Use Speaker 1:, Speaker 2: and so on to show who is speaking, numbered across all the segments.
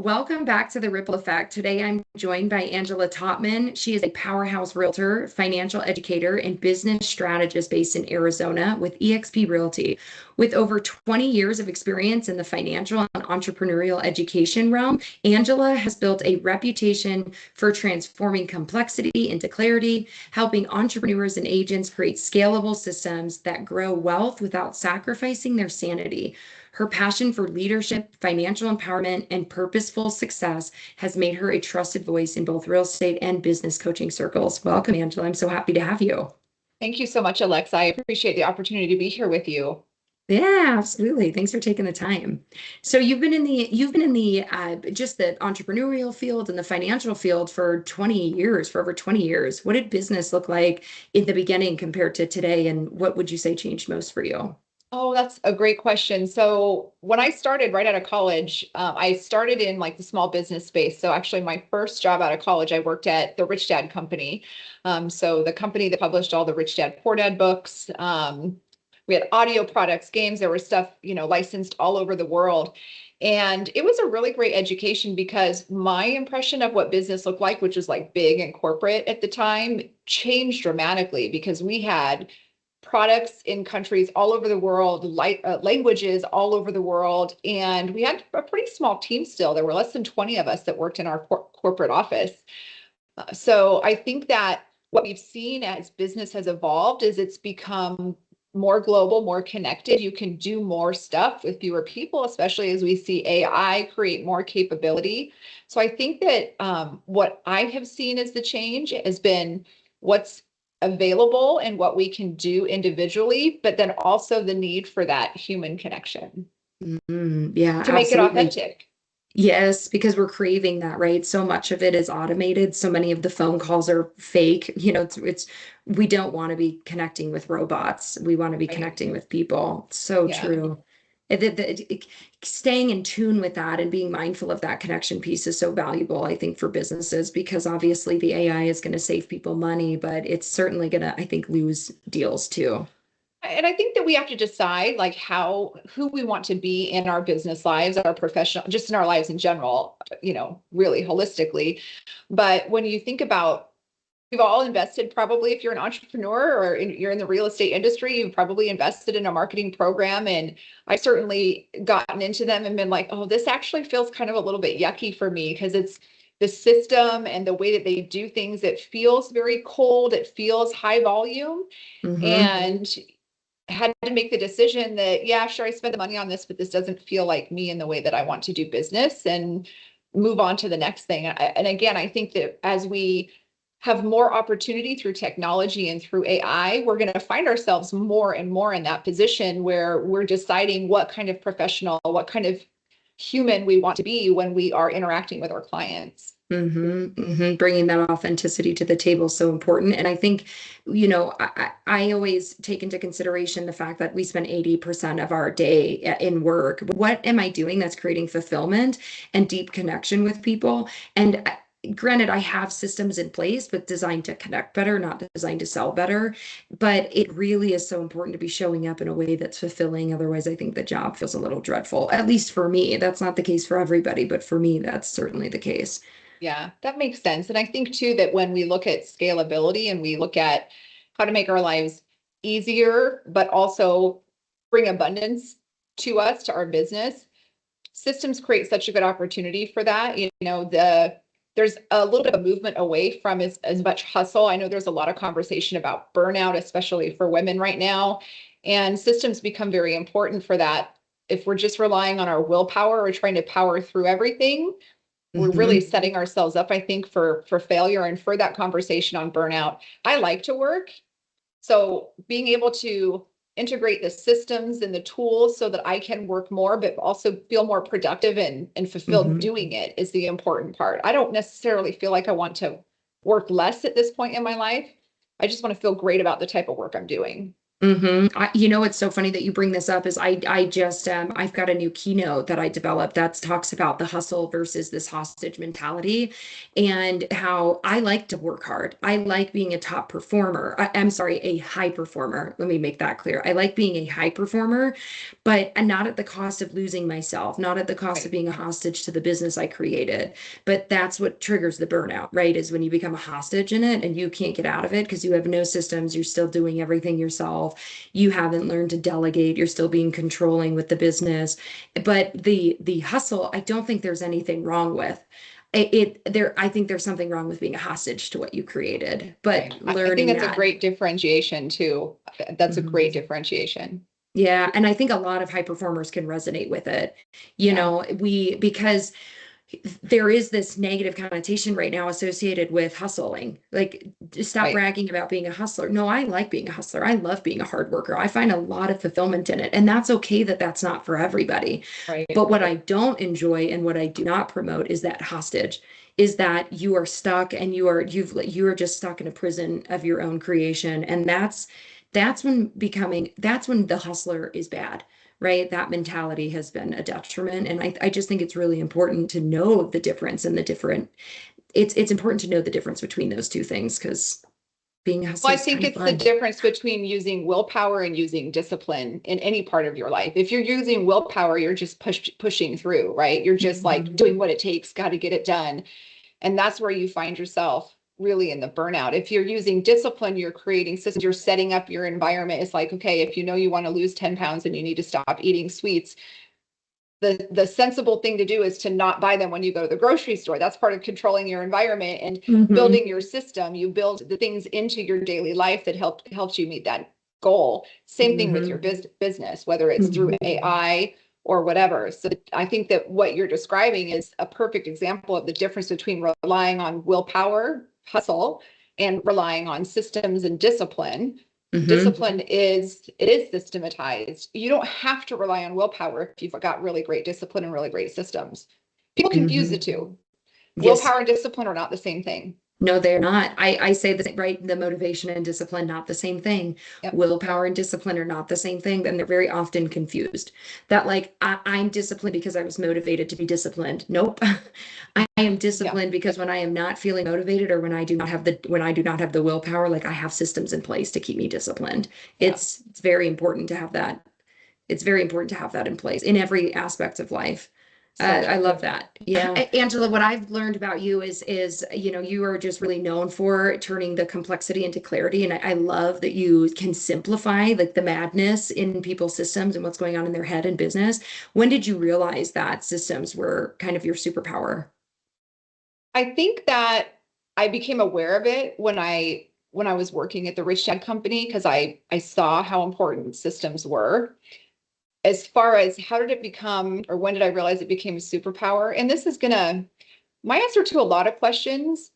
Speaker 1: welcome back to the Ripple Effect. Today, I'm joined by Angela Totman. She is a powerhouse realtor, financial educator, and business strategist based in Arizona with eXp Realty. With over 20 years of experience in the financial and entrepreneurial education realm, Angela has built a reputation for transforming complexity into clarity, helping entrepreneurs and agents create scalable systems that grow wealth without sacrificing their sanity. Her passion for leadership, financial empowerment, and purposeful success has made her a trusted voice in both real estate and business coaching circles. Welcome, Angela. I'm so happy to have you.
Speaker 2: Thank you so much, Alexa. I appreciate the opportunity to be here with you.
Speaker 1: Yeah, absolutely. Thanks for taking the time. So you've been in the just the entrepreneurial field and the financial field for 20 years, for over 20 years. What did business look like in the beginning compared to today, and what would you say changed most for you?
Speaker 2: Oh, that's a great question. So when I started right out of college, I started in like the small business space. So actually my first job out of college, I worked at the Rich Dad Company. So the company that published all the Rich Dad, Poor Dad books. We had audio products, games, there was stuff, licensed all over the world. And it was a really great education because my impression of what business looked like, which was like big and corporate at the time, changed dramatically because we had products in countries all over the world, languages all over the world. And we had a pretty small team still. There were less than 20 of us that worked in our corporate office. So I think that what we've seen as business has evolved is it's become more global, more connected. You can do more stuff with fewer people, especially as we see AI create more capability. So I think that what I have seen as the change has been what's available and what we can do individually, but then also the need for that human connection
Speaker 1: Yeah,
Speaker 2: to make it
Speaker 1: absolutely.
Speaker 2: authentic.
Speaker 1: Yes, because we're craving that, right? So much of it is automated. So many of the phone calls are fake. We don't want to be connecting with robots. We want to be
Speaker 2: Right.
Speaker 1: connecting with people. So
Speaker 2: Yeah.
Speaker 1: true. Staying in tune with that and being mindful of that connection piece is so valuable, I think, for businesses, because obviously the AI is going to save people money, but it's certainly going to, I think, lose deals too.
Speaker 2: And I think that we have to decide like who we want to be in our business lives, our professional, just in our lives in general, really holistically. But when you think about, we've all invested, probably if you're an entrepreneur or you're in the real estate industry, you've probably invested in a marketing program. And I've certainly gotten into them and been like, oh, this actually feels kind of a little bit yucky for me because it's the system and the way that they do things. It feels very cold. It feels high volume.
Speaker 1: Hmm.
Speaker 2: And had to make the decision that, yeah, sure, I spent the money on this, but this doesn't feel like me in the way that I want to do business, and move on to the next thing. And again, I think that as we have more opportunity through technology and through AI, we're going to find ourselves more and more in that position where we're deciding what kind of professional, what kind of human we want to be when we are interacting with our clients.
Speaker 1: Bringing that authenticity to the table is so important. And I think, I always take into consideration the fact that we spend 80% of our day in work. What am I doing that's creating fulfillment and deep connection with people? And granted, I have systems in place, but designed to connect better, not designed to sell better. But it really is so important to be showing up in a way that's fulfilling. Otherwise, I think the job feels a little dreadful, at least for me. That's not the case for everybody, but for me, that's certainly the case.
Speaker 2: Yeah, that makes sense. And I think too that when we look at scalability and we look at how to make our lives easier, but also bring abundance to us, to our business, systems create such a good opportunity for that. There's a little bit of a movement away from as much hustle. I know there's a lot of conversation about burnout, especially for women right now, and systems become very important for that. If we're just relying on our willpower or trying to power through everything, we're really
Speaker 1: Hmm.
Speaker 2: setting ourselves up, I think, for failure and for that conversation on burnout. I like to work. So being able to integrate the systems and the tools so that I can work more, but also feel more productive and fulfilled
Speaker 1: Hmm.
Speaker 2: doing it is the important part. I don't necessarily feel like I want to work less at this point in my life. I just want to feel great about the type of work I'm doing.
Speaker 1: You know, it's so funny that you bring this up is I just I've got a new keynote that I developed that talks about the hustle versus this hostage mentality and how I like to work hard. I like being a top performer. I'm sorry, a high performer. Let me make that clear. I like being a high performer, but not at the cost of losing myself, not at the cost of
Speaker 2: Right.
Speaker 1: being a hostage to the business I created. But that's what triggers the burnout, right? Is when you become a hostage in it and you can't get out of it because you have no systems, you're still doing everything yourself, you haven't learned to delegate, you're still being controlling with the business. But the hustle, I don't think there's anything wrong with I think there's something wrong with being a hostage to what you created, but
Speaker 2: Right. I think
Speaker 1: learning
Speaker 2: that's a
Speaker 1: that.
Speaker 2: great differentiation too. That's a
Speaker 1: Mhm.
Speaker 2: great differentiation.
Speaker 1: Yeah, and I think a lot of high performers can resonate with it.
Speaker 2: Yeah.
Speaker 1: Because there is this negative connotation right now associated with hustling. Like, just stop
Speaker 2: Right.
Speaker 1: bragging about being a hustler. No, I like being a hustler. I love being a hard worker. I find a lot of fulfillment in it. And that's okay that that's not for everybody.
Speaker 2: Right.
Speaker 1: But what I don't enjoy and what I do not promote is that hostage, is that you are stuck and you are just stuck in a prison of your own creation. And that's when the hustler is bad, right? That mentality has been a detriment. And I just think it's really important to know the difference and the different, it's important to know the difference between those two things because being a
Speaker 2: Well,
Speaker 1: hustler
Speaker 2: I
Speaker 1: is
Speaker 2: think
Speaker 1: kind of
Speaker 2: it's the
Speaker 1: fun.
Speaker 2: difference between using willpower and using discipline in any part of your life. If you're using willpower, you're just pushing through, right? You're just like
Speaker 1: Mhm.
Speaker 2: doing what it takes, got to get it done. And that's where you find yourself really in the burnout. If you're using discipline, you're creating systems, you're setting up your environment. It's like, okay, if you know you want to lose 10 pounds and you need to stop eating sweets, the sensible thing to do is to not buy them when you go to the grocery store. That's part of controlling your environment and
Speaker 1: Mhm.
Speaker 2: building your system. You build the things into your daily life that helps you meet that goal. Same thing with your
Speaker 1: Mhm.
Speaker 2: business, whether it's through
Speaker 1: Mhm.
Speaker 2: AI or whatever. So I think that what you're describing is a perfect example of the difference between relying on willpower, hustle, and relying on systems and discipline.
Speaker 1: Mhm.
Speaker 2: Discipline is systematized. You don't have to rely on willpower if you've got really great discipline and really great systems. People confuse the
Speaker 1: Mhm.
Speaker 2: two.
Speaker 1: Yes.
Speaker 2: Willpower and discipline are not the same thing.
Speaker 1: No, they're not. I say the same, right? The motivation and discipline, not the same thing.
Speaker 2: Yep.
Speaker 1: Willpower and discipline are not the same thing. And they're very often confused. That like I'm disciplined because I was motivated to be disciplined. Nope. I am
Speaker 2: Yeah.
Speaker 1: disciplined because when I am not feeling motivated or when I do not have the willpower, like I have systems in place to keep me disciplined.
Speaker 2: Yeah.
Speaker 1: It's very important to have that. It's very important to have that in place in every aspect of life.
Speaker 2: So
Speaker 1: I
Speaker 2: true.
Speaker 1: love that. Yeah. Angela, what I've learned about you is, you are just really known for turning the complexity into clarity. And I love that you can simplify like the madness in people's systems and what's going on in their head and business. When did you realize that systems were kind of your superpower?
Speaker 2: I think that I became aware of it when I was working at the Rich Dad company because I saw how important systems were. As far as how did it become or when did I realize it became a superpower? And this is gonna my answer to a lot of questions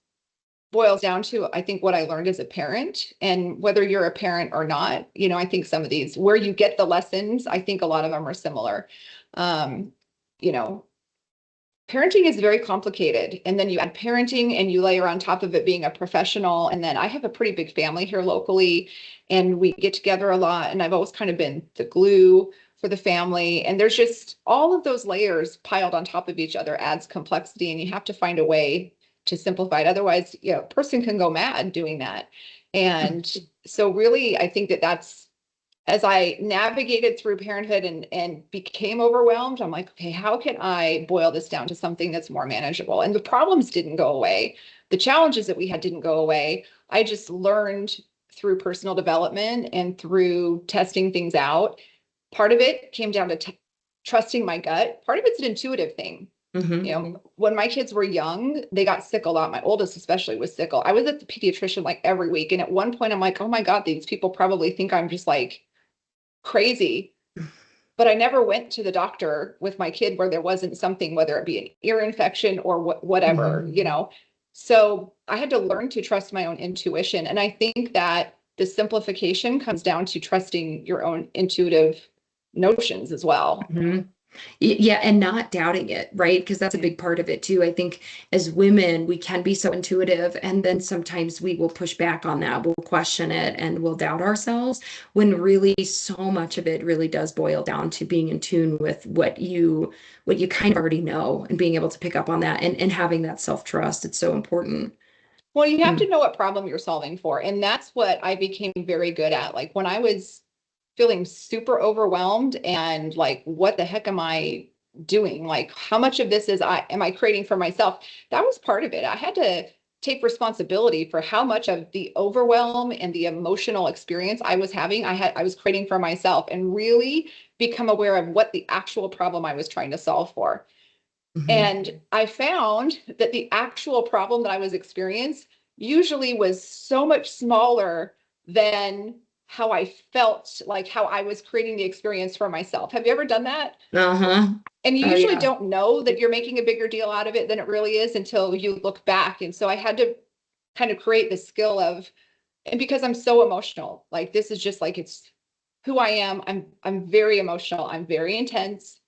Speaker 2: boils down to, I think, what I learned as a parent. And whether you're a parent or not, I think some of these, where you get the lessons, I think a lot of them are similar. Um, you know, Parenting is very complicated. And then you add parenting and you layer on top of it being a professional. And then I have a pretty big family here locally, and we get together a lot. And I've always kind of been the glue for the family. And there's just all of those layers piled on top of each other adds complexity. And you have to find a way to simplify it. Otherwise, a person can go mad doing that. And so really, I think that that's as I navigated through parenthood and became overwhelmed, I'm like, okay, how can I boil this down to something that's more manageable? And the problems didn't go away. The challenges that we had didn't go away. I just learned through personal development and through testing things out. Part of it came down to trusting my gut. Part of it's an intuitive thing.
Speaker 1: Hmm.
Speaker 2: When my kids were young, they got sick a lot. My oldest especially was sick. I was at the pediatrician like every week. And at one point I'm like, oh my God, these people probably think I'm just like crazy. But I never went to the doctor with my kid where there wasn't something, whether it be an ear infection or whatever.
Speaker 1: Hmm.
Speaker 2: So I had to learn to trust my own intuition. And I think that the simplification comes down to trusting your own intuitive notions as well.
Speaker 1: Yeah, and not doubting it, right? Because that's a big part of it too. I think as women, we can be so intuitive, and then sometimes we will push back on that. We'll question it and we'll doubt ourselves when really so much of it really does boil down to being in tune with what you kind of already know and being able to pick up on that and having that self-trust. It's so important.
Speaker 2: Well, you have
Speaker 1: Mm.
Speaker 2: to know what problem you're solving for. And that's what I became very good at. Like when I was feeling super overwhelmed and like, what the heck am I doing? Like, how much of this am I creating for myself? That was part of it. I had to take responsibility for how much of the overwhelm and the emotional experience I was having, I was creating for myself, and really become aware of what the actual problem I was trying to solve for.
Speaker 1: Mhm.
Speaker 2: And I found that the actual problem that I was experiencing usually was so much smaller than how I felt, like how I was creating the experience for myself. Have you ever done that?
Speaker 1: Uh-huh.
Speaker 2: And you
Speaker 1: Oh
Speaker 2: usually
Speaker 1: yeah.
Speaker 2: don't know that you're making a bigger deal out of it than it really is until you look back. And so I had to kind of create the skill of, and because I'm so emotional, like this is just like, it's who I am. I'm very emotional. I'm very intense.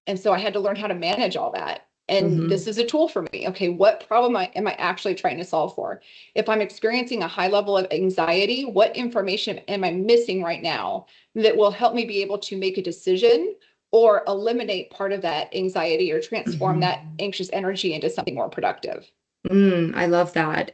Speaker 2: And so I had to learn how to manage all that. And
Speaker 1: Hmm.
Speaker 2: this is a tool for me. Okay, what problem am I actually trying to solve for? If I'm experiencing a high level of anxiety, what information am I missing right now that will help me be able to make a decision or eliminate part of that anxiety or transform
Speaker 1: Hmm.
Speaker 2: that anxious energy into something more productive?
Speaker 1: I love that.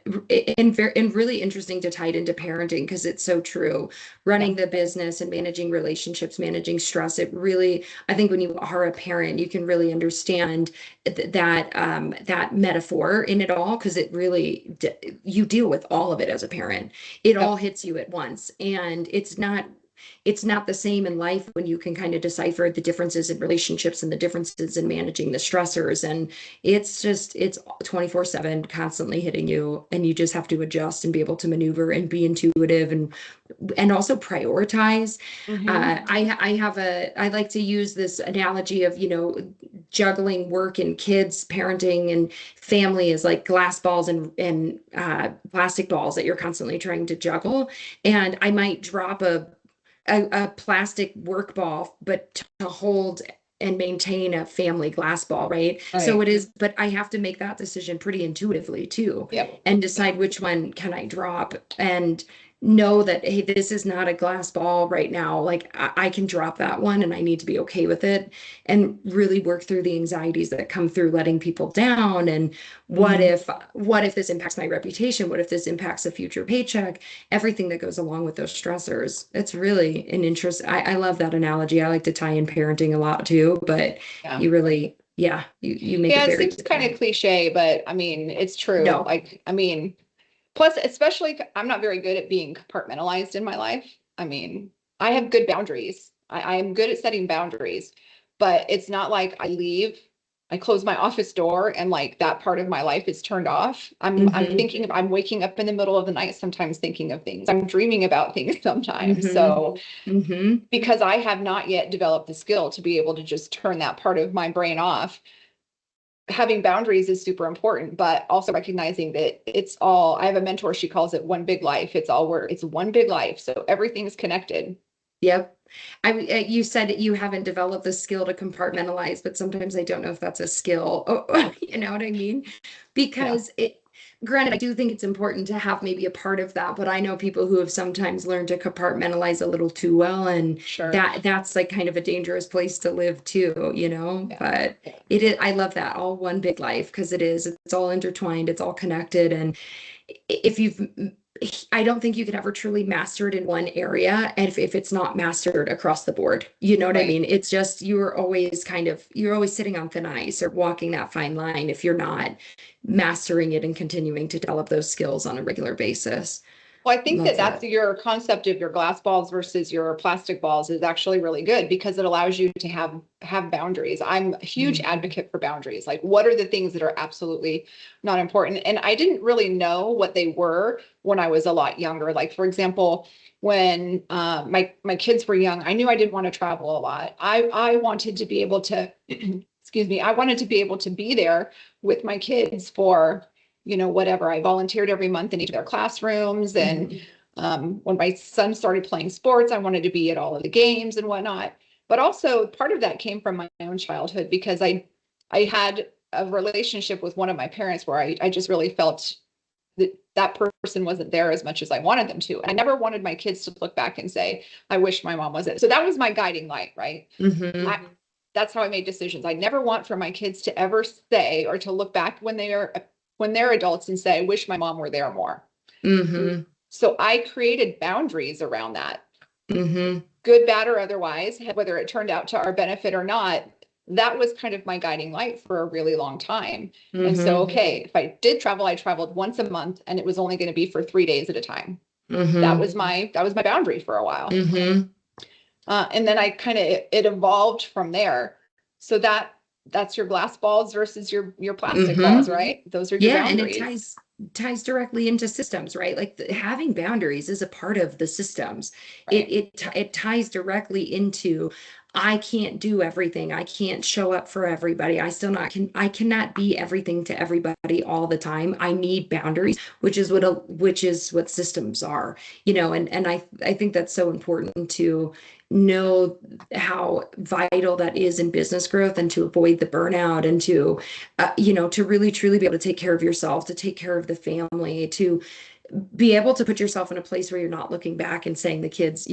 Speaker 1: And really interesting to tie it into parenting because it's so true.
Speaker 2: Yeah.
Speaker 1: Running the business and managing relationships, managing stress, it really, I think when you are a parent, you can really understand that metaphor in it all because it really you deal with all of it as a parent. It all
Speaker 2: Yep.
Speaker 1: hits you at once, and it's not the same in life when you can kind of decipher the differences in relationships and the differences in managing the stressors. And it's 24/7 constantly hitting you, and you just have to adjust and be able to maneuver and be intuitive and also prioritize.
Speaker 2: Mm-hmm.
Speaker 1: I like to use this analogy of, juggling work and kids, parenting and family is like glass balls and plastic balls that you're constantly trying to juggle. And I might drop a plastic work ball, but to hold and maintain a family glass ball, right? So
Speaker 2: Right.
Speaker 1: it is, but I have to make that decision pretty intuitively too,
Speaker 2: Yep.
Speaker 1: and decide which one can I drop and know that, hey, this is not a glass ball right now. Like I can drop that one and I need to be okay with it and really work through the anxieties that come through letting people down. And what
Speaker 2: Mm-hmm.
Speaker 1: if, what if this impacts my reputation? What if this impacts a future paycheck? Everything that goes along with those stressors. It's really an interest. I love that analogy. I like to tie in parenting a lot too, but
Speaker 2: Yeah.
Speaker 1: you really, yeah, you make it
Speaker 2: Yeah, it
Speaker 1: very
Speaker 2: seems kind
Speaker 1: clear.
Speaker 2: of cliche, but I mean, it's true.
Speaker 1: No.
Speaker 2: Like, I mean, plus, especially, I'm not very good at being compartmentalized in my life. I mean, I have good boundaries. I am good at setting boundaries, but it's not like I leave, I close my office door and like that part of my life is turned off.
Speaker 1: Hmm.
Speaker 2: I'm waking up in the middle of the night sometimes thinking of things. I'm dreaming about things sometimes.
Speaker 1: Hmm.
Speaker 2: So
Speaker 1: Hmm.
Speaker 2: because I have not yet developed the skill to be able to just turn that part of my brain off, having boundaries is super important, but also recognizing that it's all, I have a mentor, she calls it one big life. It's one big life. So everything's connected.
Speaker 1: Yep. You said that you haven't developed the skill to compartmentalize, but sometimes I don't know if that's a skill. Oh, you know what I mean?
Speaker 2: Yeah,
Speaker 1: Because granted, I do think it's important to have maybe a part of that, but I know people who have sometimes learned to compartmentalize a little too well, and
Speaker 2: sure.
Speaker 1: that's like kind of a dangerous place to live too, you know?
Speaker 2: Yeah.
Speaker 1: But it is, I love that all one big life because it's all intertwined, it's all connected. And if you've I don't think you could ever truly master it in one area and if it's not mastered across the board. You know what I
Speaker 2: Right.
Speaker 1: mean? It's just you're always sitting on thin ice or walking that fine line if you're not mastering it and continuing to develop those skills on a regular basis.
Speaker 2: Well, I think that
Speaker 1: Love
Speaker 2: that's
Speaker 1: that.
Speaker 2: your concept of your glass balls versus your plastic balls is actually really good because it allows you to have boundaries. I'm a huge
Speaker 1: Mm.
Speaker 2: advocate for boundaries. Like, what are the things that are absolutely not important? And I didn't really know what they were when I was a lot younger. Like, for example, when my kids were young, I knew I didn't want to travel a lot. I wanted to be able to, excuse me, I wanted to be able to be there with my kids for whatever. I volunteered every month in each of their classrooms. And
Speaker 1: Mhm.
Speaker 2: when my son started playing sports, I wanted to be at all of the games and whatnot. But also part of that came from my own childhood, because I had a relationship with one of my parents where I just really felt that person wasn't there as much as I wanted them to. And I never wanted my kids to look back and say, I wish my mom wasn't. So that was my guiding light, right? That's how I made decisions. I never want for my kids to ever say, or to look back when they're adults and say, I wish my mom were there more. So I created boundaries around that. Good, bad, or otherwise, whether it turned out to our benefit or not, that was kind of my guiding light for a really long time. And so, okay, if I did travel, I traveled once a month, and it was only going to be for 3 days at a time. That was my boundary for a while. And then it evolved from there. So that's your glass balls versus your plastic balls, right? Those are your boundaries.
Speaker 1: And it ties directly into systems, right? Like having boundaries is a part of the systems. Right. It ties directly into, I can't do everything. I can't show up for everybody. I cannot be everything to everybody all the time. I need boundaries, which is what systems are, and I think that's so important to know how vital that is in business growth, and to avoid the burnout, and to to really truly be able to take care of yourself, to take care of the family, to be able to put yourself in a place where you're not looking back and saying the kids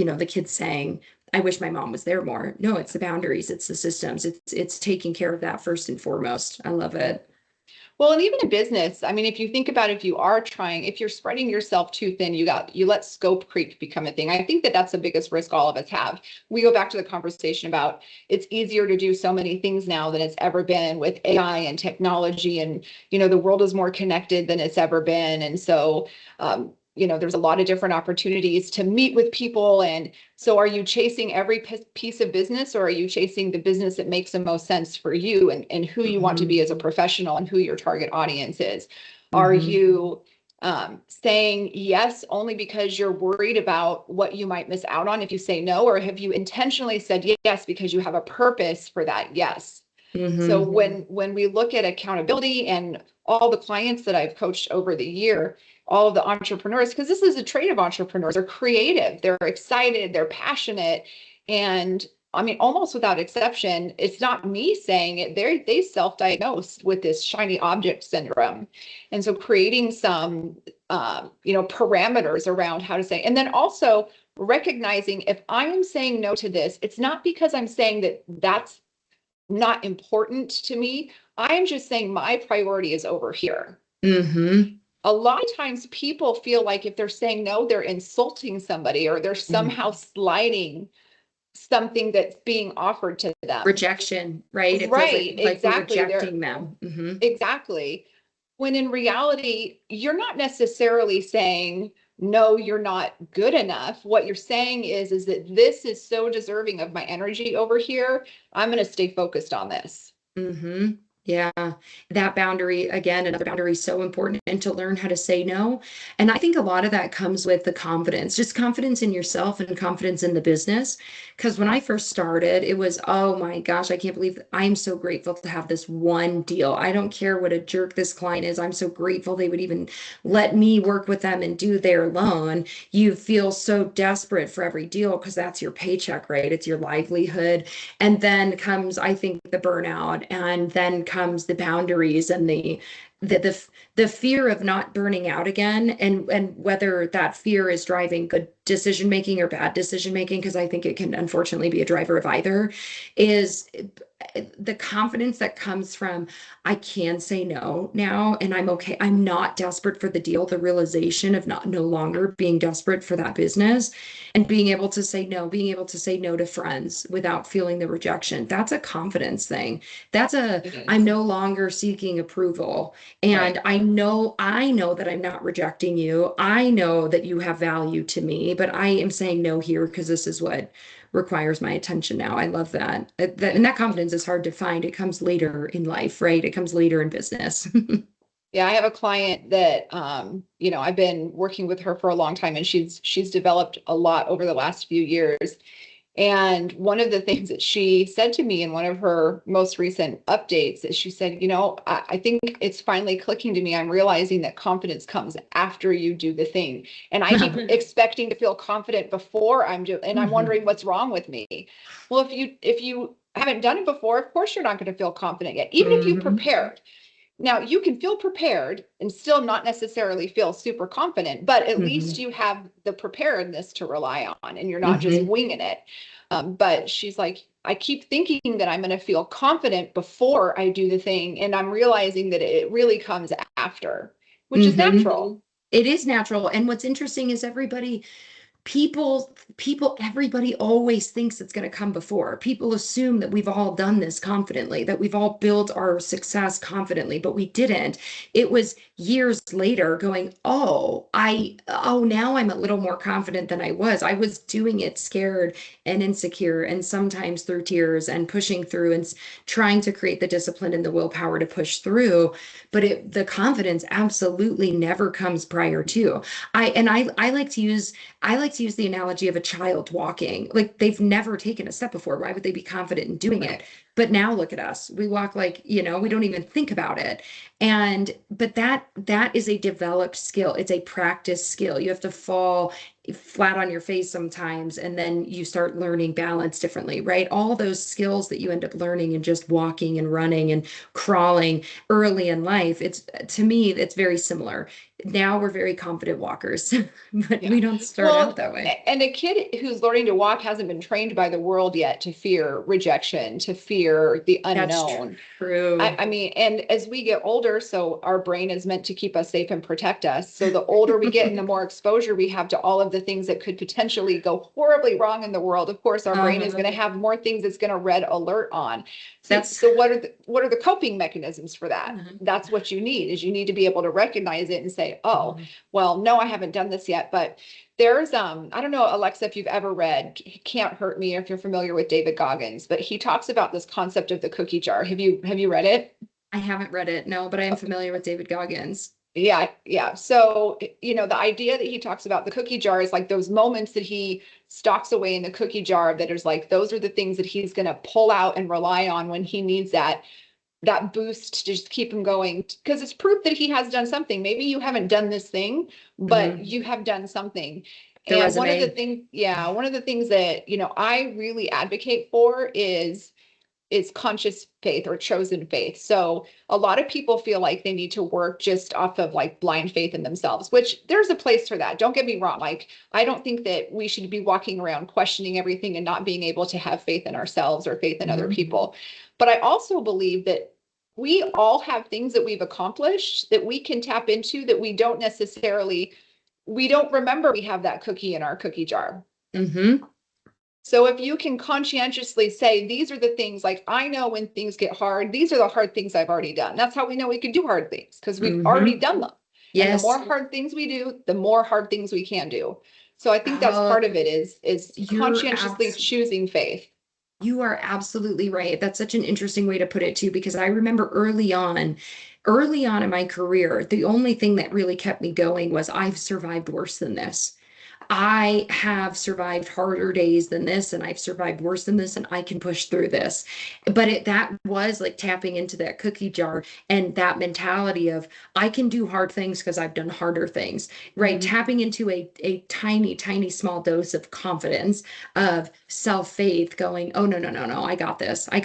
Speaker 1: saying, I wish my mom was there more. No, it's the boundaries, it's the systems, it's taking care of that first and foremost. I love it.
Speaker 2: Well, and even in business, I mean, if you think about if you're spreading yourself too thin, you let scope creep become a thing. I think that's the biggest risk all of us have. We go back to the conversation about it's easier to do so many things now than it's ever been with AI and technology, and the world is more connected than it's ever been. And so there's a lot of different opportunities to meet with people. And so are you chasing every piece of business, or are you chasing the business that makes the most sense for you and who you want to be as a professional and who your target audience is? Are you saying yes only because you're worried about what you might miss out on if you say no? Or have you intentionally said yes because you have a purpose for that yes? So when we look at accountability, and all the clients that I've coached over the year, all of the entrepreneurs, because this is a trait of entrepreneurs, are creative, they're excited, they're passionate. And I mean, almost without exception, it's not me saying it, they self-diagnosed with this shiny object syndrome. And so creating some, parameters around how to say, and then also recognizing if I am saying no to this, it's not because I'm saying that that's not important to me. I am just saying my priority is over here. A lot of times people feel like if they're saying no, they're insulting somebody, or they're somehow slighting something that's being offered to them.
Speaker 1: Rejection, right? It
Speaker 2: right,
Speaker 1: feels like
Speaker 2: exactly.
Speaker 1: We're rejecting them.
Speaker 2: Exactly. When in reality, you're not necessarily saying, no, you're not good enough. What you're saying is that this is so deserving of my energy over here. I'm going to stay focused on this.
Speaker 1: Yeah, that boundary, again, another boundary is so important, and to learn how to say no. And I think a lot of that comes with the confidence, just confidence in yourself and confidence in the business. Because when I first started, it was, oh my gosh, I can't believe I'm so grateful to have this one deal. I don't care what a jerk this client is. I'm so grateful they would even let me work with them and do their loan. You feel so desperate for every deal because that's your paycheck, right? It's your livelihood. And then comes, I think, the burnout, and then comes the boundaries, and the fear of not burning out again, and whether that fear is driving good decision making or bad decision making, because I think it can unfortunately be a driver of either, is the confidence that comes from, I can say no now, and I'm okay. I'm not desperate for the deal. The realization of no longer being desperate for that business, and being able to say no to friends without feeling the rejection. That's a confidence thing. I'm no longer seeking approval. And right. I know that I'm not rejecting you. I know that you have value to me, but I am saying no here because this is what requires my attention now. I love that. And that confidence is hard to find. It comes later in life, right? It comes later in business.
Speaker 2: Yeah, I have a client that, I've been working with her for a long time, and she's developed a lot over the last few years. And one of the things that she said to me in one of her most recent updates is she said, I think it's finally clicking to me. I'm realizing that confidence comes after you do the thing. And I keep expecting to feel confident before I'm doing, and I'm wondering what's wrong with me. Well, if you haven't done it before, of course you're not going to feel confident yet, even if you prepared. Now, you can feel prepared and still not necessarily feel super confident, but at least you have the preparedness to rely on and you're not just winging it. But she's like, I keep thinking that I'm going to feel confident before I do the thing. And I'm realizing that it really comes after, which is natural.
Speaker 1: It is natural. And what's interesting is everybody always thinks it's going to come before. People assume that we've all done this confidently, that we've all built our success confidently, but we didn't. It was years later going, now I'm a little more confident than I was. I was doing it scared and insecure, and sometimes through tears and pushing through and trying to create the discipline and the willpower to push through. But the confidence absolutely never comes prior to. I like to use the analogy of a child walking. Like, they've never taken a step before. Why would they be confident in doing it? But now look at us. We walk like, we don't even think about it. But that is a developed skill. It's a practice skill. You have to fall flat on your face sometimes, and then you start learning balance differently, right? All those skills that you end up learning and just walking and running and crawling early in life, to me, it's very similar. Now we're very confident walkers, but we don't start out that way.
Speaker 2: And a kid who's learning to walk hasn't been trained by the world yet to fear rejection, to fear the unknown.
Speaker 1: That's true.
Speaker 2: I mean, and as we get older, so our brain is meant to keep us safe and protect us. So the older we get and the more exposure we have to all of the things that could potentially go horribly wrong in the world, of course, our brain is going to have more things it's going to red alert on. So what are the coping mechanisms for that? That's what you need to be able to recognize it and say, well, no, I haven't done this yet. But there's, I don't know, Alexa, if you've ever read Can't Hurt Me, or if you're familiar with David Goggins, but he talks about this concept of the cookie jar. Have you read it?
Speaker 1: I haven't read it, no, but I am familiar with David Goggins.
Speaker 2: Yeah. So, the idea that he talks about the cookie jar is like those moments that he stocks away in the cookie jar that is like, those are the things that he's going to pull out and rely on when he needs that boost to just keep him going, because it's proof that he has done something. Maybe you haven't done this thing, but you have done something. And one of the things that, I really advocate for is conscious faith or chosen faith. So a lot of people feel like they need to work just off of like blind faith in themselves, which there's a place for that. Don't get me wrong. Like, I don't think that we should be walking around questioning everything and not being able to have faith in ourselves or faith in other people. But I also believe that we all have things that we've accomplished that we can tap into that we don't remember we have that cookie in our cookie jar. So if you can conscientiously say, these are the things, like, I know when things get hard, these are the hard things I've already done. That's how we know we can do hard things, because we've already done them. Yes. And the more hard things we do, the more hard things we can do. So I think that's part of it is conscientiously choosing faith.
Speaker 1: You are absolutely right. That's such an interesting way to put it too, because I remember early on in my career, the only thing that really kept me going was, I've survived worse than this. I have survived harder days than this, and I've survived worse than this, and I can push through this. But that was like tapping into that cookie jar and that mentality of, I can do hard things because I've done harder things, right? Tapping into a tiny, tiny, small dose of confidence, of self-faith, going, oh, no, I got this, I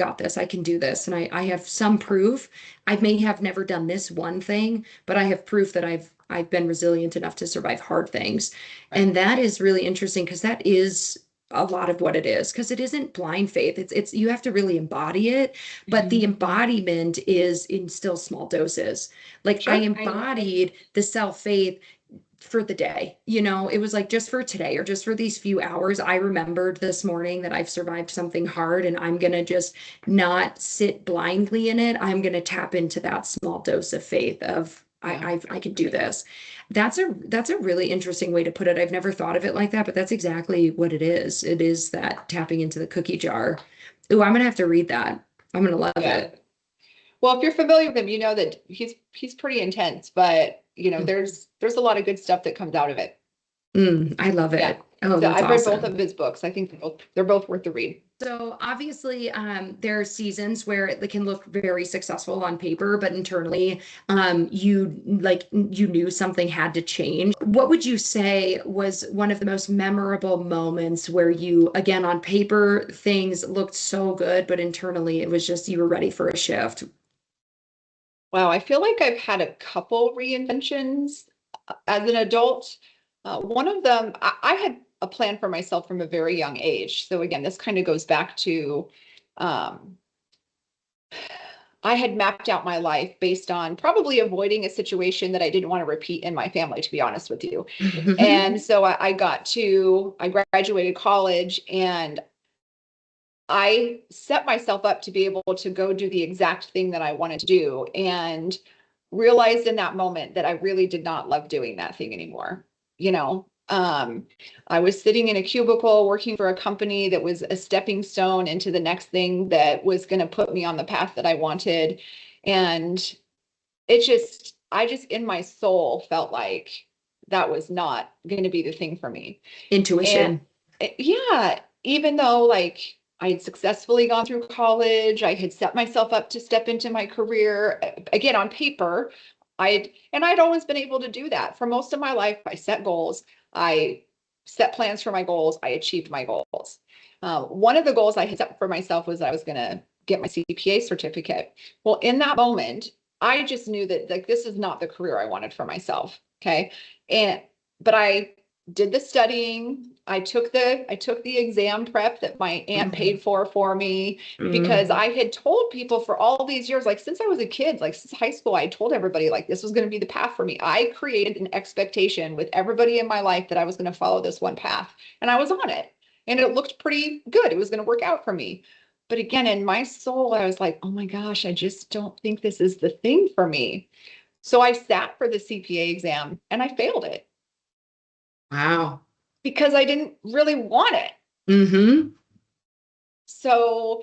Speaker 1: can do this. And I have some proof. I may have never done this one thing, but I have proof that I've been resilient enough to survive hard things. Right. And that is really interesting, because that is a lot of what it is, because it isn't blind faith. It's you have to really embody it, but the embodiment is in still small doses. Like, I embodied the self-faith for the day, it was like, just for today, or just for these few hours, I remembered this morning that I've survived something hard, and I'm going to just not sit blindly in it. I'm going to tap into that small dose of faith of, I can do this. That's a really interesting way to put it. I've never thought of it like that, but that's exactly what it is. It is that tapping into the cookie jar. Ooh, I'm going to have to read that. I'm going to love it.
Speaker 2: Well, if you're familiar with him, you know that he's pretty intense, but there's a lot of good stuff that comes out of it.
Speaker 1: I love it. Oh,
Speaker 2: So
Speaker 1: that's
Speaker 2: I've read both
Speaker 1: awesome.
Speaker 2: of his books. I think they're both worth the read.
Speaker 1: So obviously, there are seasons where it can look very successful on paper, but internally, you knew something had to change. What would you say was one of the most memorable moments where you, again, on paper, things looked so good, but internally it was just you were ready for a shift?
Speaker 2: Wow, I feel like I've had a couple reinventions as an adult. One of them, I had a plan for myself from a very young age. So again, this kind of goes back to um, I had mapped out my life based on probably avoiding a situation that I didn't want to repeat in my family, to be honest with you. And so I graduated college and I set myself up to be able to go do the exact thing that I wanted to do and realized in that moment that I really did not love doing that thing anymore. You know, I was sitting in a cubicle working for a company that was a stepping stone into the next thing that was going to put me on the path that I wanted. And I just in my soul felt like that was not going to be the thing for me. And
Speaker 1: Intuition.
Speaker 2: yeah, even though like I had successfully gone through college, I had set myself up to step into my career again on paper. I'd always been able to do that for most of my life. I set goals, I set plans for my goals, I achieved my goals. One of the goals I had set for myself was I was going to get my CPA certificate. Well, in that moment, I just knew that like this is not the career I wanted for myself. Okay. And but I did the studying. I took the exam prep that my aunt
Speaker 1: Mhm.
Speaker 2: paid for me because
Speaker 1: Mhm.
Speaker 2: I had told people for all these years, like since I was a kid, like since high school, I told everybody like this was going to be the path for me. I created an expectation with everybody in my life that I was going to follow this one path, and I was on it. And it looked pretty good. It was going to work out for me. But again, in my soul, I was like, oh my gosh, I just don't think this is the thing for me. So I sat for the CPA exam and I failed it
Speaker 1: Wow.
Speaker 2: because I didn't really want it.
Speaker 1: Mm-hmm.
Speaker 2: So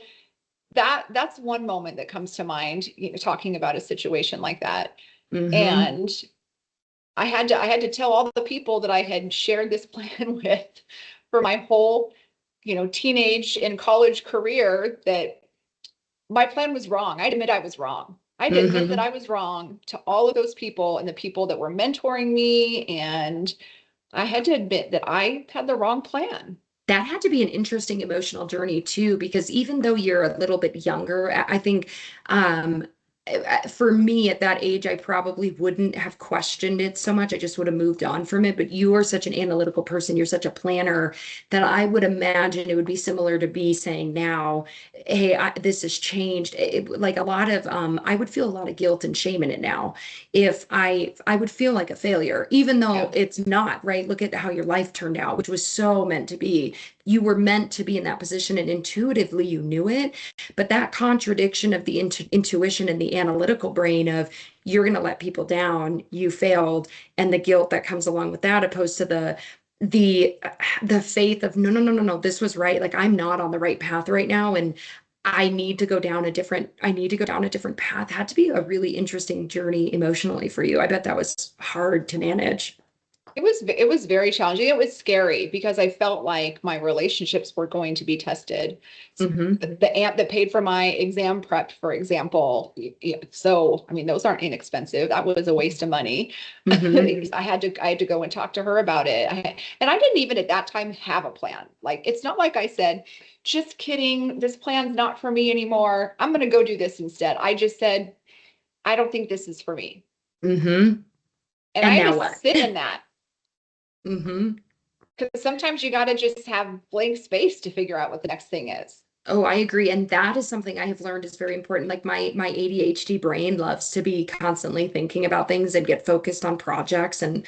Speaker 2: that's one moment that comes to mind, you know, talking about a situation like that.
Speaker 1: Mm-hmm.
Speaker 2: And I had to tell all the people that I had shared this plan with for my whole, you know, teenage and college career that my plan was wrong. I'd admit I was wrong. I'd admit that
Speaker 1: Mm-hmm.
Speaker 2: I was wrong to all of those people and the people that were mentoring me. And I had to admit that I had the wrong plan.
Speaker 1: That had to be an interesting emotional journey too, because even though you're a little bit younger, I think um, for me at that age, I probably wouldn't have questioned it so much. I just would have moved on from it. But you are such an analytical person, you're such a planner that I would imagine it would be similar to me saying now, hey, this has changed. Like a lot of, I would feel a lot of guilt and shame in it now if I would feel like a failure, even though
Speaker 2: Yeah.
Speaker 1: it's not, right? Look at how your life turned out, which was so meant to be. You were meant to be in that position and intuitively you knew it. But that contradiction of the intuition and the analytical brain of you're going to let people down, you failed, and the guilt that comes along with that, opposed to the the faith of no, this was right. Like I'm not on the right path right now, and I need to go down a different path. Had to be a really interesting journey emotionally for you. I bet that was hard to manage.
Speaker 2: It was very challenging. It was scary because I felt like my relationships were going to be tested.
Speaker 1: Hmm.
Speaker 2: The aunt that paid for my exam prep, for example, so I mean those aren't inexpensive. That was a waste of money.
Speaker 1: Hmm.
Speaker 2: I had to go and talk to her about it. And I didn't even at that time have a plan. Like it's not like I said, just kidding, this plan's not for me anymore. I'm going to go do this instead. I just said, I don't think this is for me.
Speaker 1: Hmm.
Speaker 2: And I
Speaker 1: And
Speaker 2: had to
Speaker 1: now what?
Speaker 2: sit in that.
Speaker 1: Hmm.
Speaker 2: Because sometimes you got to just have blank space to figure out what the next thing is.
Speaker 1: Oh, I agree. And that is something I have learned is very important. Like my ADHD brain loves to be constantly thinking about things and get focused on projects and,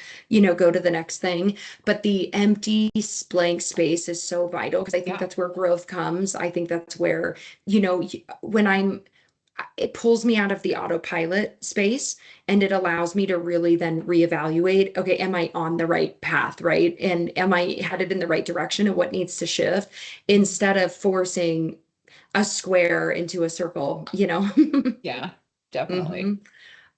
Speaker 1: go to the next thing. But the empty blank space is so vital because I think
Speaker 2: Yeah.
Speaker 1: that's where growth comes. I think that's where, when it pulls me out of the autopilot space and it allows me to really then reevaluate, okay, am I on the right path, right? And am I headed in the right direction and what needs to shift instead of forcing a square into a circle,
Speaker 2: Yeah,
Speaker 1: hmm
Speaker 2: definitely.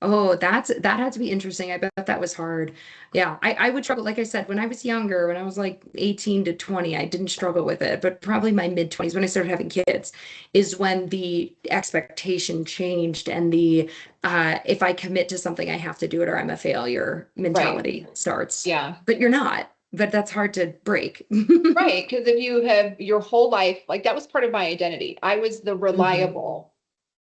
Speaker 1: Oh, that had to be interesting. I bet that was hard. Yeah, I would struggle. Like I said, when I was younger, when I was like 18 to 20, I didn't struggle with it. But probably my mid 20s, when I started having kids, is when the expectation changed and the if I commit to something, I have to do it or I'm a failure
Speaker 2: Right.
Speaker 1: mentality starts.
Speaker 2: Yeah.
Speaker 1: But you're not. But that's hard to break.
Speaker 2: Right. Because if you have your whole life, like that was part of my identity. I was the
Speaker 1: Hmm.
Speaker 2: reliable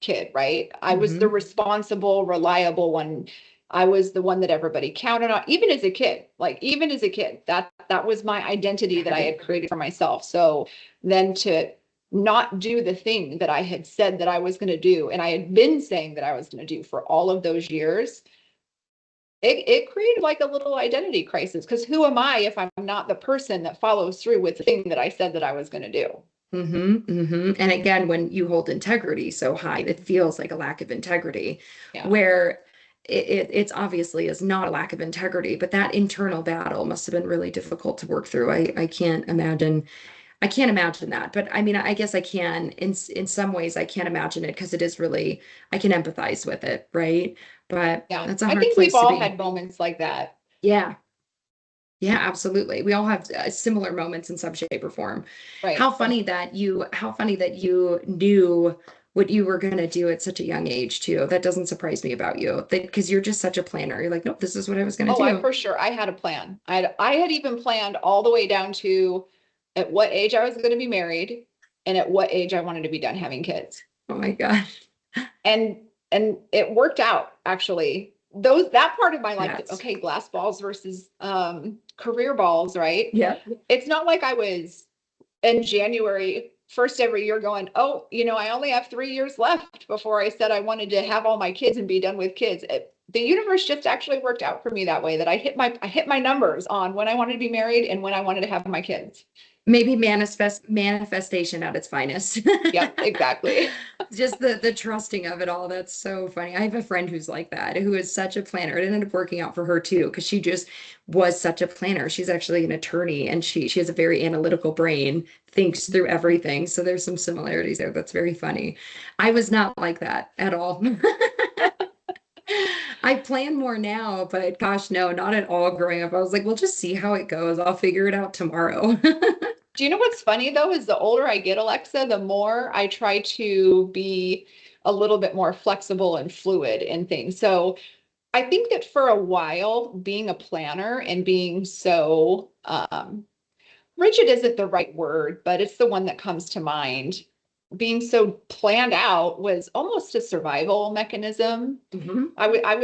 Speaker 2: kid, right? I was the
Speaker 1: Hmm.
Speaker 2: responsible, reliable one. I was the one that everybody counted on, even as a kid. Like even as a kid, that was my identity that I had created for myself. So then to not do the thing that I had said that I was going to do, and I had been saying that I was going to do for all of those years, it created like a little identity crisis. Because who am I if I'm not the person that follows through with the thing that I said that I was going to do?
Speaker 1: Hmm. Hmm. And again, when you hold integrity so high, it feels like a lack of integrity,
Speaker 2: Yeah.
Speaker 1: where it's obviously is not a lack of integrity, but that internal battle must have been really difficult to work through. I can't imagine. I can't imagine that. But I mean, I guess I can in some ways I can't imagine it because it is really I can empathize with it, right? But
Speaker 2: Yeah.
Speaker 1: that's a
Speaker 2: I
Speaker 1: hard
Speaker 2: think we've
Speaker 1: place to
Speaker 2: all
Speaker 1: be.
Speaker 2: had moments like that.
Speaker 1: Yeah. Yeah, absolutely. We all have similar moments in some shape or form.
Speaker 2: Right.
Speaker 1: How funny that you knew what you were going to do at such a young age too. That doesn't surprise me about you. Because you're just such a planner. You're like, nope, this is what I was going to
Speaker 2: Oh, I
Speaker 1: do.
Speaker 2: for sure. I had a plan. I had even planned all the way down to at what age I was going to be married and at what age I wanted to be done having kids.
Speaker 1: Oh my gosh.
Speaker 2: And and it worked out actually. Those that part of my life,
Speaker 1: That's
Speaker 2: okay, glass balls versus career balls, right?
Speaker 1: yeah.
Speaker 2: It's not like I was in January first every year going, oh, I only have 3 years left before I said I wanted to have all my kids and be done with kids. The universe just actually worked out for me that way, that I hit my numbers on when I wanted to be married and when I wanted to have my kids.
Speaker 1: Maybe manifestation at its finest.
Speaker 2: Yep, exactly.
Speaker 1: Just the trusting of it all. That's so funny. I have a friend who's like that, who is such a planner. It ended up working out for her too, because she just was such a planner. She's actually an attorney and she has a very analytical brain, thinks through everything. So there's some similarities there. That's very funny. I was not like that at all. I plan more now, but gosh, no, not at all growing up. I was like, we'll just see how it goes. I'll figure it out tomorrow.
Speaker 2: Do you know what's funny though, is the older I get, Alexa, the more I try to be a little bit more flexible and fluid in things. So I think that for a while, being a planner and being so rigid isn't the right word, but it's the one that comes to mind. Being so planned out was almost a survival mechanism.
Speaker 1: Mhm.
Speaker 2: I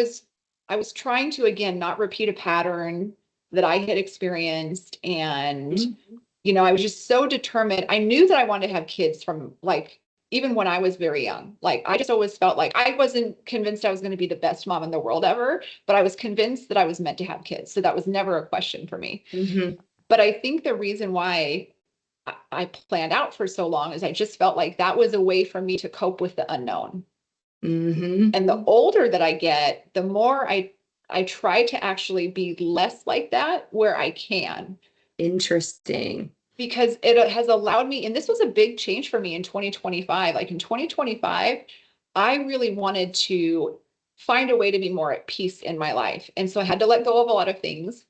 Speaker 2: was trying to, again, not repeat a pattern that I had experienced. And,
Speaker 1: Mhm.
Speaker 2: I was just so determined. I knew that I wanted to have kids from like, even when I was very young. Like, I just always felt like I wasn't convinced I was going to be the best mom in the world ever, but I was convinced that I was meant to have kids. So that was never a question for me.
Speaker 1: Mhm.
Speaker 2: But I think the reason why I planned out for so long is I just felt like that was a way for me to cope with the unknown.
Speaker 1: Mhm.
Speaker 2: And the older that I get, the more I try to actually be less like that where I can,
Speaker 1: Interesting.
Speaker 2: because it has allowed me, and this was a big change for me in 2025. Like in 2025, I really wanted to find a way to be more at peace in my life. And so I had to let go of a lot of things.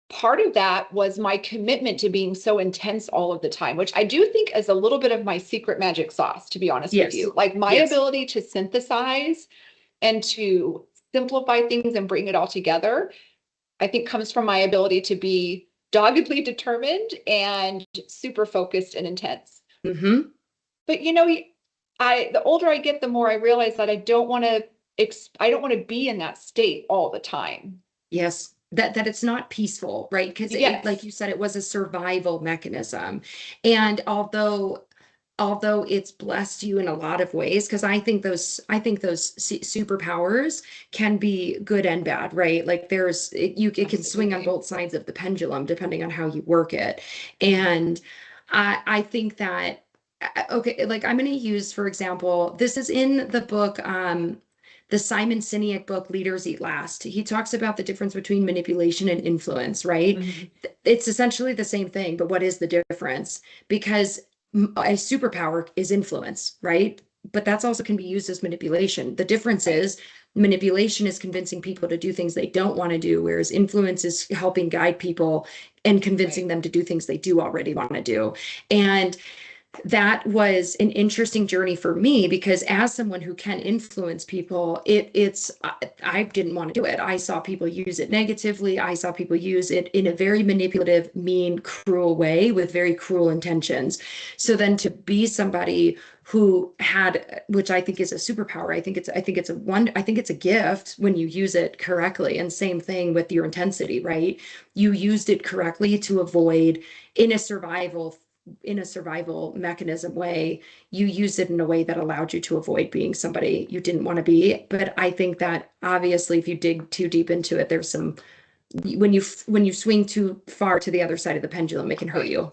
Speaker 2: Part of that was my commitment to being so intense all of the time, which I do think is a little bit of my secret magic sauce, to be honest with
Speaker 1: Yes.
Speaker 2: you. Like my
Speaker 1: Yes.
Speaker 2: ability to synthesize and to simplify things and bring it all together, I think comes from my ability to be doggedly determined and super focused and intense.
Speaker 1: Hmm.
Speaker 2: But the older I get, the more I realize that I don't want to be in that state all the time.
Speaker 1: Yes. That it's not peaceful, right? Because like
Speaker 2: Yes.
Speaker 1: you said, it was a survival mechanism. And although it's blessed you in a lot of ways, because I think those superpowers can be good and bad, right? Like it can swing on
Speaker 2: Absolutely.
Speaker 1: both sides of the pendulum depending on how you work it. And I think that okay, like I'm going to use, for example, this is in the book, the Simon Sinek book, Leaders Eat Last. He talks about the difference between manipulation and influence, right?
Speaker 2: Mhm.
Speaker 1: It's essentially the same thing, but what is the difference? Because a superpower is influence, right? but that's also can be used as manipulation. The difference is manipulation is convincing people to do things they don't want to do, whereas influence is helping guide people and convincing them to do things they do already want to do. And that was an interesting journey for me because as someone who can influence people, I didn't want to do it. I saw people use it negatively. I saw people use it in a very manipulative, mean, cruel way with very cruel intentions. So then to be somebody who had, which I think is a superpower. I think it's a gift when you use it correctly. And same thing with your intensity, right? You used it correctly to avoid in a survival mechanism way, you used it in a way that allowed you to avoid being somebody you didn't want to be. But I think that obviously if you dig too deep into it, there's some when you swing too far to the other side of the pendulum, it can hurt you.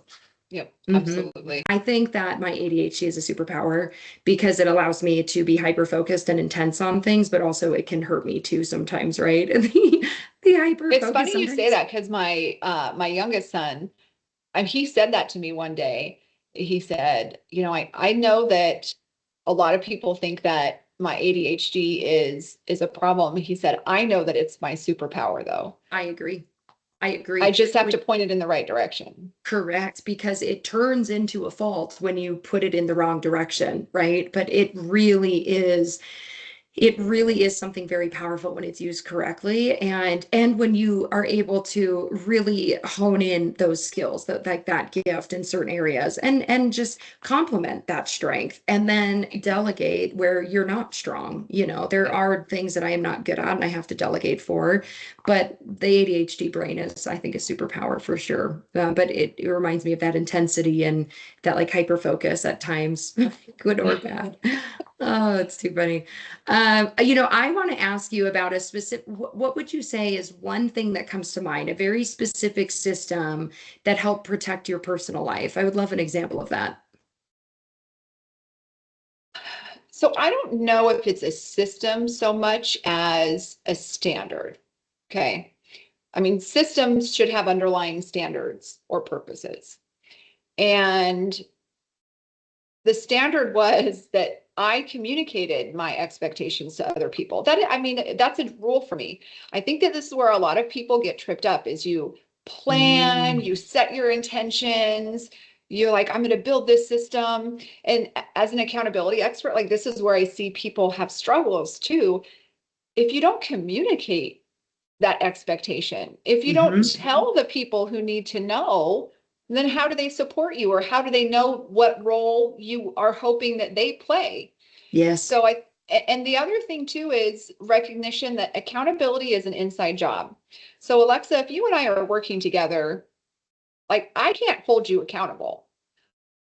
Speaker 2: Yep, absolutely.
Speaker 1: I think that my ADHD is a superpower because it allows me to be hyper focused and intense on things, but also it can hurt me too sometimes, right? The hyper
Speaker 2: It's
Speaker 1: focus
Speaker 2: funny you say
Speaker 1: sometimes.
Speaker 2: that because my youngest son, and he said that to me one day. He said, I know that a lot of people think that my ADHD is a problem. He said, I know that it's my superpower though.
Speaker 1: I agree. I agree.
Speaker 2: I just have to point it in the right direction.
Speaker 1: Correct, because it turns into a fault when you put it in the wrong direction, right? But it really is something very powerful when it's used correctly, and when you are able to really hone in those skills, that gift in certain areas, and just complement that strength and then delegate where you're not strong. There are things that I am not good at and I have to delegate for, but the ADHD brain is, I think, a superpower for sure. But it reminds me of that intensity and that like hyper focus at times, good or bad. Oh, it's too funny. I want to ask you about a specific, what would you say is one thing that comes to mind, a very specific system that helped protect your personal life? I would love an example of that.
Speaker 2: So I don't know if it's a system so much as a standard. Okay. I mean, systems should have underlying standards or purposes. And the standard was that I communicated my expectations to other people. That's a rule for me. I think that this is where a lot of people get tripped up is you plan, you set your intentions, you're like, I'm going to build this system. And as an accountability expert, like this is where I see people have struggles too. If you don't communicate that expectation, if you don't tell the people who need to know, then how do they support you, or how do they know what role you are hoping that they play?
Speaker 1: Yes.
Speaker 2: And the other thing too is recognition that accountability is an inside job. So Alexa, if you and I are working together, like I can't hold you accountable.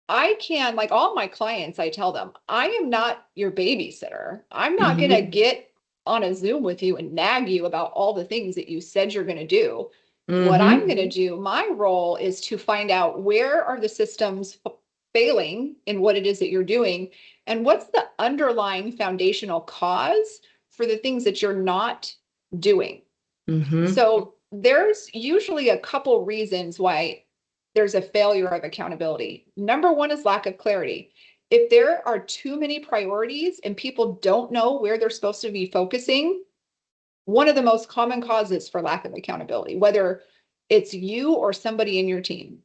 Speaker 2: I can, like all my clients, I tell them, I am not your babysitter. I'm not going to get on a Zoom with you and nag you about all the things that you said you're going to do. What I'm going to do, my role is to find out where are the systems failing in what it is that you're doing, and what's the underlying foundational cause for the things that you're not doing. So there's usually a couple reasons why there's a failure of accountability. Number one is lack of clarity. If there are too many priorities and people don't know where they're supposed to be focusing, one of the most common causes for lack of accountability, whether it's you or somebody in your team.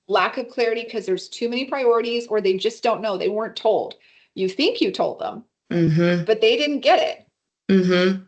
Speaker 2: Lack of clarity because there's too many priorities, or they just don't know. They weren't told. You think you told them, but they didn't get it.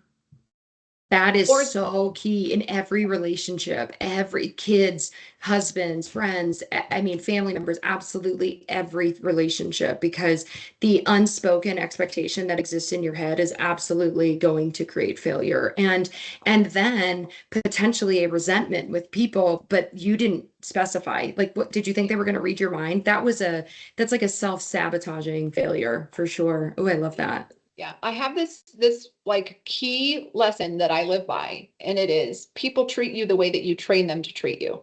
Speaker 1: That is so key in every relationship, every kids, husbands, friends, I mean, family members, absolutely every relationship, because the unspoken expectation that exists in your head is absolutely going to create failure and then potentially a resentment with people, but you didn't specify. Like, what did you think they were going to read your mind? That's like a self-sabotaging failure for sure. Oh, I love that.
Speaker 2: Yeah, I have this like key lesson that I live by, and it is people treat you the way that you train them to treat you.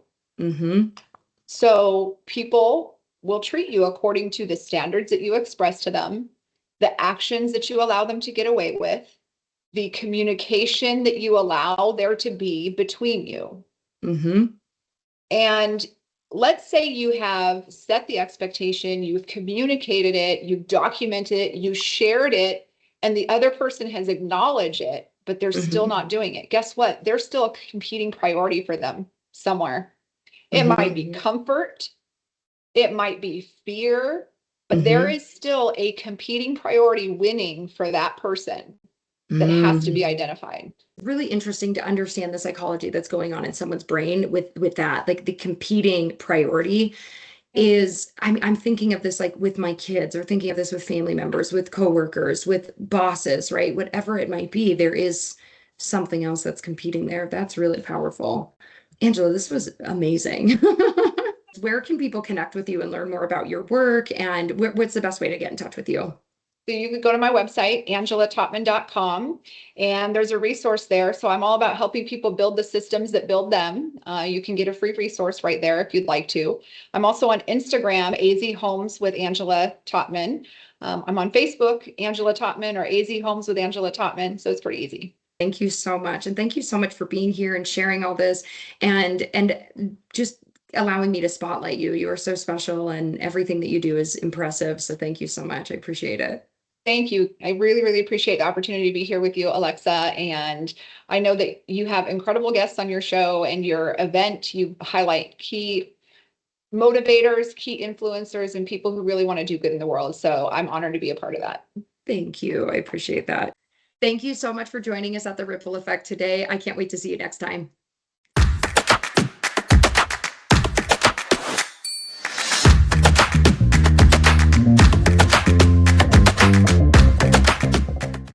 Speaker 2: So people will treat you according to the standards that you express to them, the actions that you allow them to get away with, the communication that you allow there to be between you. And let's say you have set the expectation, you've communicated it, you've documented it, you shared it, and the other person has acknowledged it, but they're still not doing it. Guess what? There's still a competing priority for them somewhere. It might be comfort, it might be fear, but there is still a competing priority winning for that person that has to be identified.
Speaker 1: Really interesting to understand the psychology that's going on in someone's brain with that, like the competing priority is, I'm thinking of this like with my kids, or thinking of this with family members, with coworkers, with bosses, right? Whatever it might be, there is something else that's competing there. That's really powerful. Angela, this was amazing. Where can people connect with you and learn more about your work? And what's the best way to get in touch with you?
Speaker 2: So you can go to my website, angelatotman.com, and there's a resource there. So I'm all about helping people build the systems that build them. You can get a free resource right there if you'd like to. I'm also on Instagram, AZ Homes with Angela Totman. I'm on Facebook, Angela Totman, or AZ Homes with Angela Totman. So it's pretty easy.
Speaker 1: Thank you so much. And thank you so much for being here and sharing all this and just allowing me to spotlight you. You are so special and everything that you do is impressive. So thank you so much. I appreciate it.
Speaker 2: Thank you. I really, really appreciate the opportunity to be here with you, Alexa. And I know that you have incredible guests on your show and your event. You highlight key motivators, key influencers, and people who really want to do good in the world. So I'm honored to be a part of that.
Speaker 1: Thank you. I appreciate that. Thank you so much for joining us at the Ripple Effect today. I can't wait to see you next time.